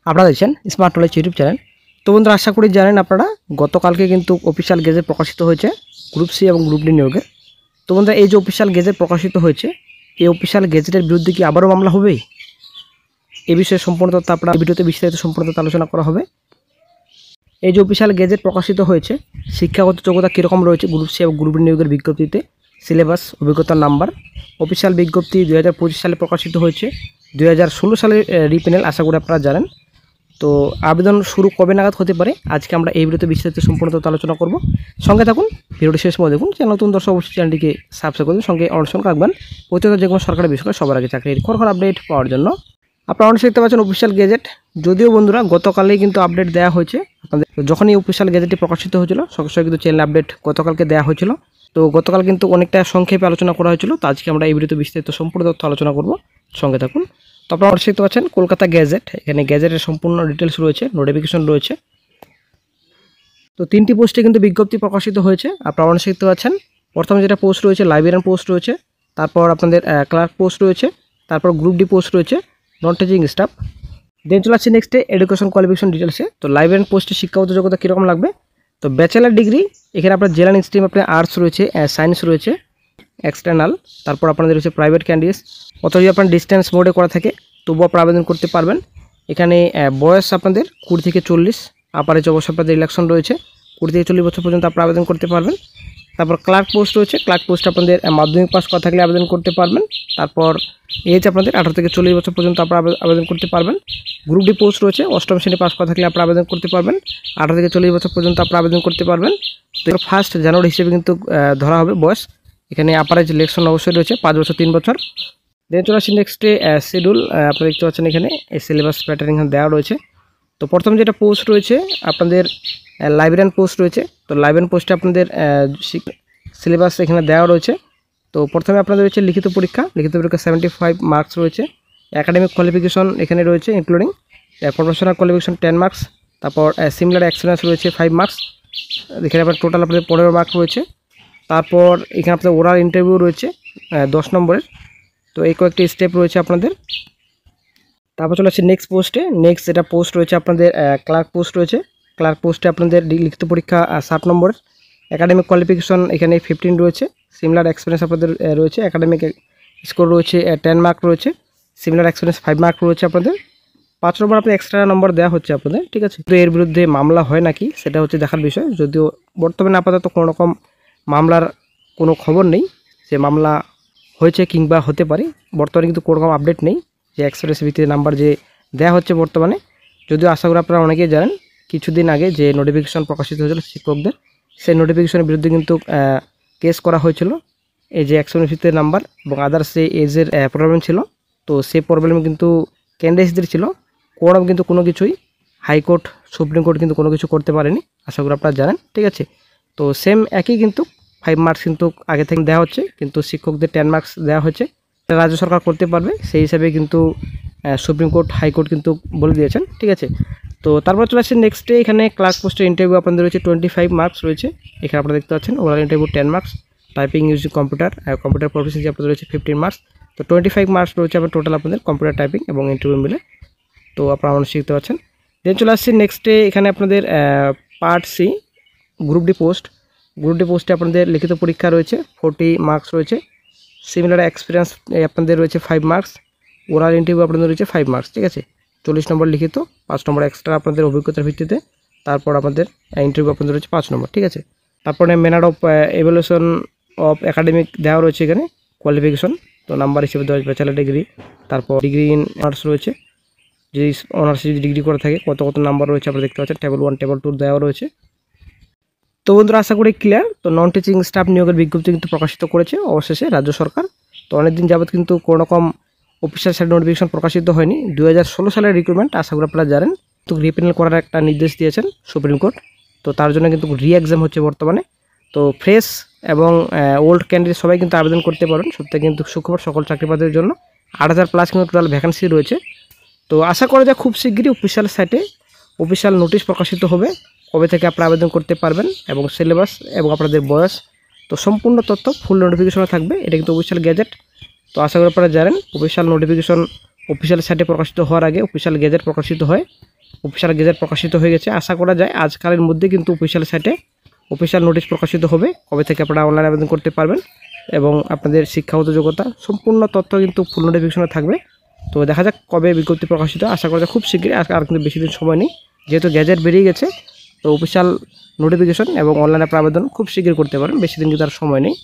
আপনারা দেখছেন smart knowledge YouTube channel. তো বন্ধুরা, আশা করি জানেন আপনারা গতকালকে কিন্তু অফিসিয়াল গেজেট প্রকাশিত হয়েছে গ্রুপ সি এবং গ্রুপ ডি নিয়োগের। তো বন্ধুরা, এই যে অফিসিয়াল গেজেট প্রকাশিত হয়েছে, এই অফিসিয়াল গেজেটের বিরুদ্ধে কি আবারও মামলা হবে? এই বিষয়ে সম্পূর্ণ তথ্য আপনারা এই ভিডিওতে বিস্তারিত সম্পূর্ণ তথ্য আলোচনা করা হবে। এই যে অফিসিয়াল গেজেট প্রকাশিত হয়েছে, শিক্ষাগত যোগ্যতা কীরকম রয়েছে গ্রুপ সি এবং গ্রুপ ডি নিয়োগের বিজ্ঞপ্তিতে, সিলেবাস, অভিজ্ঞতার নাম্বার। অফিসিয়াল বিজ্ঞপ্তি 2025 সালে প্রকাশিত হয়েছে, 2016 সালে রিপেনেল, আশা করি আপনারা জানেন। তো আবেদন শুরু কবে নাগাদ হতে পারে, আজকে আমরা এই ভিডিওতে বিস্তারিত সম্পূর্ণ তথ্য আলোচনা করব। সঙ্গে থাকুন, ভিডিওটি শেষ পর্যন্ত দেখুন। চ্যানেল নতুন দর্শক অবশ্যই চ্যানেলটিকে সাবস্ক্রাইব করুন, সঙ্গে অনুসরণ রাখবেন প্রত্যেকটা যে কোনো সরকারি বিষয় সবার আগে চাকরির খবর আপডেট পাওয়ার জন্য। আপনারা অনেক দেখতে পাচ্ছেন অফিসিয়াল গেজেট, যদিও বন্ধুরা গতকালেই কিন্তু আপডেট দেওয়া হয়েছে আপনাদের। যখনই অফিসিয়াল গেজেটটি প্রকাশিত হয়েছিল সঙ্গে সঙ্গে কিন্তু চ্যানেল আপডেট গতকালকে দেওয়া হয়েছিল। তো গতকাল কিন্তু অনেকটা সংক্ষেপে আলোচনা করা হয়েছিল, তো আজকে আমরা এই ভিডিওতে বিস্তারিত সম্পূর্ণ তথ্য আলোচনা করব। সঙ্গে থাকুন। তো আপনারা অবশ্যই দেখতে পাচ্ছেন কলকাতা গেজেট, এখানে গেজেটের সম্পূর্ণ ডিটেলস রয়েছে, নোটিফিকেশন রয়েছে। তো 3টি পোস্টে কিন্তু বিজ্ঞপ্তি প্রকাশিত হয়েছে। আপনারা অবশ্যই দেখতে পাচ্ছেন প্রথমে যেটা পোস্ট রয়েছে লাইব্রেরিয়ান পোস্ট রয়েছে, তারপর আপনাদের ক্লার্ক পোস্ট রয়েছে, তারপর গ্রুপ ডি পোস্ট রয়েছে, নন টিচিং স্টাফ। দেন চলে আসছে নেক্সটে এডুকেশন কোয়ালিফিকেশন ডিটেলসে। তো লাইব্রেরিয়ান পোস্টে শিক্ষাগত যোগ্যতা কীরকম লাগবে? তো ব্যাচেলার ডিগ্রি, এখানে আপনার জেনারেল স্ট্রিম আপনার আর্টস রয়েছে, সায়েন্স রয়েছে, এক্সটার্নাল, তারপর আপনাদের রয়েছে প্রাইভেট ক্যান্ডিডেটস। অথবা যদি আপনার ডিস্টেন্স মোডে করা থাকে তবুও আপনারা আবেদন করতে পারবেন। এখানে বয়স আপনাদের 20 থেকে 40, আপার এজ অবশ্যই আপনাদের ইলেকশন রয়েছে, 20 থেকে 40 বছর পর্যন্ত আপনারা আবেদন করতে পারবেন। তারপর ক্লার্ক পোস্ট রয়েছে, ক্লার্ক পোস্ট আপনাদের মাধ্যমিক পাস করা থাকলে আবেদন করতে পারবেন। তারপর এজ আপনাদের 18 থেকে 40 বছর পর্যন্ত আপনারা আবেদন করতে পারবেন। গ্রুপ ডি পোস্ট রয়েছে, অষ্টম শ্রেণী পাস করা থাকলে আপনারা আবেদন করতে পারবেন, 18 থেকে 40 বছর পর্যন্ত আপনারা আবেদন করতে পারবেন। তো 1 জানুয়ারি হিসেবে কিন্তু ধরা হবে বয়স। এখানে আপার এজ ইলেকশন অবশ্যই রয়েছে, 5 বছর 3 বছর। দেন চলে আসছি নেক্সটে শিডিউল। আপনারা দেখতে পাচ্ছেন এখানে এই সিলেবাস প্যাটার্ন এখানে দেওয়া রয়েছে। তো প্রথম যেটা পোস্ট রয়েছে আপনাদের লাইব্রেরিয়ান পোস্ট রয়েছে। তো লাইব্রেরিয়ান পোস্টে আপনাদের সিলেবাস এখানে দেওয়া রয়েছে। তো প্রথমে আপনাদের রয়েছে লিখিত পরীক্ষা 75 মার্কস রয়েছে। একাডেমিক কোয়ালিফিকেশন এখানে রয়েছে ইনক্লুডিং প্রফেশনাল কোয়ালিফিকেশন 10 মার্কস। তারপর সিমিলার এক্সপিরিয়েন্স রয়েছে 5 মার্কস। এখানে আপনার টোটাল আপনাদের 15 মার্ক রয়েছে। তারপর এখানে আপনাদের ওরাল ইন্টারভিউ রয়েছে 10 নম্বরের। তো এই কয়েকটি স্টেপ রয়েছে আপনাদের। তারপর চলে আসছে নেক্সট পোস্টে। নেক্সট যেটা পোস্ট রয়েছে আপনাদের ক্লার্ক পোস্ট রয়েছে। ক্লার্ক পোস্টে আপনাদের লিখিত পরীক্ষা 60 নম্বরের। একাডেমিক কোয়ালিফিকেশন এখানে 15 রয়েছে। সিমিলার এক্সপিরিয়েন্স আপনাদের রয়েছে। একাডেমিক স্কোর রয়েছে 10 মার্ক রয়েছে। সিমিলার এক্সপিরিয়েন্স 5 মার্ক রয়েছে আপনাদের। 5 নম্বর আপনাদের এক্সট্রা নম্বর দেওয়া হচ্ছে আপনাদের, ঠিক আছে। তো এর বিরুদ্ধে মামলা হয় নাকি সেটা হচ্ছে দেখার বিষয়। যদিও বর্তমানে আপাতত কোনো রকম মামলার কোনো খবর নেই, যে মামলা হয়েছে কিংবা হতে পারে। বর্তমানে কিন্তু কোনো রকম আপডেট নেই যে এক্সপ্রেস ভিত্তিতে নাম্বার যে দেওয়া হচ্ছে বর্তমানে। যদিও আশা করি আপনারা অনেকেই জানেন কিছুদিন আগে যে নোটিফিকেশন প্রকাশিত হয়েছিল শিক্ষকদের, সেই নোটিফিকেশনের বিরুদ্ধে কিন্তু কেস করা হয়েছিল। এই যে এক্সপ্রেস ভিত্তিতে নাম্বার এবং আদার্স যে এজের প্রবলেম ছিল, তো সেই প্রবলেম কিন্তু ক্যান্ডিডেটসদের ছিল। কোরআন কিন্তু কোনো কিছুই হাইকোর্ট, সুপ্রিম কোর্ট কিন্তু কোনো কিছু করতে পারেনি, আশা করি আপনারা জানেন, ঠিক আছে। তো সেম একই কিন্তু 5 মার্কস কিন্তু আগে থেকে দেওয়া হচ্ছে, কিন্তু শিক্ষকদের 10 মার্কস দেওয়া হচ্ছে। রাজ্য সরকার করতে পারবে সেই হিসাবে কিন্তু সুপ্রিম কোর্ট, হাইকোর্ট কিন্তু বলে দিয়েছেন, ঠিক আছে। তো তারপর চলে আসছে নেক্সটে এখানে ক্লার্ক পোস্টের ইন্টারভিউ আপনাদের রয়েছে 25 মার্কস রয়েছে। এখানে আপনারা দেখতে পাচ্ছেন oral interview 10 marks, typing using computer, computer proficiency আপনাদের রয়েছে 15 মার্কস। তো 25 মার্কস রয়েছে আপনার টোটাল আপনাদের কম্পিউটার টাইপিং এবং ইন্টারভিউ মিলে। তো আপনারা অবশ্যই শিখতে পাচ্ছেন। দেন চলে আসছে নেক্সটে এখানে আপনাদের part C group D post. Group D পোস্টে আপনাদের লিখিত পরীক্ষা রয়েছে 40 মার্কস রয়েছে। সিমিলার এক্সপিরিয়েন্স আপনাদের রয়েছে 5 মার্কস। ওরাল ইন্টারভিউ আপনাদের রয়েছে 5 মার্কস, ঠিক আছে। 40 নম্বর লিখিত, 5 নম্বর এক্সট্রা আপনাদের অভিজ্ঞতার ভিত্তিতে। তারপর আপনাদের ইন্টারভিউ আপনাদের রয়েছে 5 নম্বর, ঠিক আছে। তারপরে manner of evaluation of academic দেওয়া রয়েছে এখানে কোয়ালিফিকেশন। তো নাম্বার হিসেবে দেওয়া ব্যাচেলার ডিগ্রি, তারপর ডিগ্রি ইন অনার্স রয়েছে, যদি অনার্স যদি ডিগ্রি করে থাকে কত কত নাম্বার রয়েছে আপনারা দেখতে পাচ্ছেন। টেবল 1 টেবল 2 দেওয়া রয়েছে। তো বন্ধুরা, আশা করি ক্লিয়ার। তো নন টিচিং স্টাফ নিয়োগের বিজ্ঞপ্তি কিন্তু প্রকাশিত করেছে অবশেষে রাজ্য সরকার। তো অনেকদিন যাবত কিন্তু কোনো রকম অফিসিয়াল সাইড নোটিফিকেশন প্রকাশিত হয়নি। 2016 সালের রিক্রুটমেন্ট, আশা করি আপনারা জানেন। তো রিপেনেল করার একটা নির্দেশ দিয়েছেন সুপ্রিম কোর্ট। তো তার জন্য কিন্তু রি এক্সাম হচ্ছে বর্তমানে। তো ফ্রেশ এবং ওল্ড ক্যান্ডিডেট সবাই কিন্তু আবেদন করতে পারেন। সত্যি কিন্তু সুখবর সকল চাকরিপ্রার্থীদের জন্য। 8000+ কিন্তু টোটাল ভ্যাকেন্সি রয়েছে। তো আশা করা যায় খুব শীঘ্রই অফিসিয়াল সাইটে অফিসিয়াল নোটিশ প্রকাশিত হবে, কবে থেকে আপনারা আবেদন করতে পারবেন এবং সিলেবাস এবং আপনাদের বয়স। তো সম্পূর্ণ তথ্য ফুল নোটিফিকেশনে থাকবে। এটা কিন্তু অফিসিয়াল গেজেট। তো আশা করি আপনারা জানেন অফিসিয়াল নোটিফিকেশন অফিসিয়াল সাইটে প্রকাশিত হওয়ার আগে অফিসিয়াল গেজেট প্রকাশিত হয়। অফিসিয়াল গেজেট প্রকাশিত হয়ে গেছে। আশা করা যায় আজকালের মধ্যে কিন্তু অফিসিয়াল সাইটে অফিসিয়াল নোটিশ প্রকাশিত হবে, কবে থেকে আপনারা অনলাইন আবেদন করতে পারবেন এবং আপনাদের শিক্ষাগত যোগ্যতা সম্পূর্ণ তথ্য কিন্তু ফুল নোটিফিকেশনে থাকবে। তো দেখা যাক কবে বিজ্ঞপ্তি প্রকাশিত, আশা করা যায় খুব শীঘ্রই, আর কিন্তু বেশি দিন সময় নেই, যেহেতু গ্যাজেট বেরিয়ে গেছে। তো অফিসিয়াল নোটিফিকেশন এবং অনলাইনে আবেদন খুব শীঘ্রই করতে পারেন, বেশি দিন কিন্তু আর সময় নেই।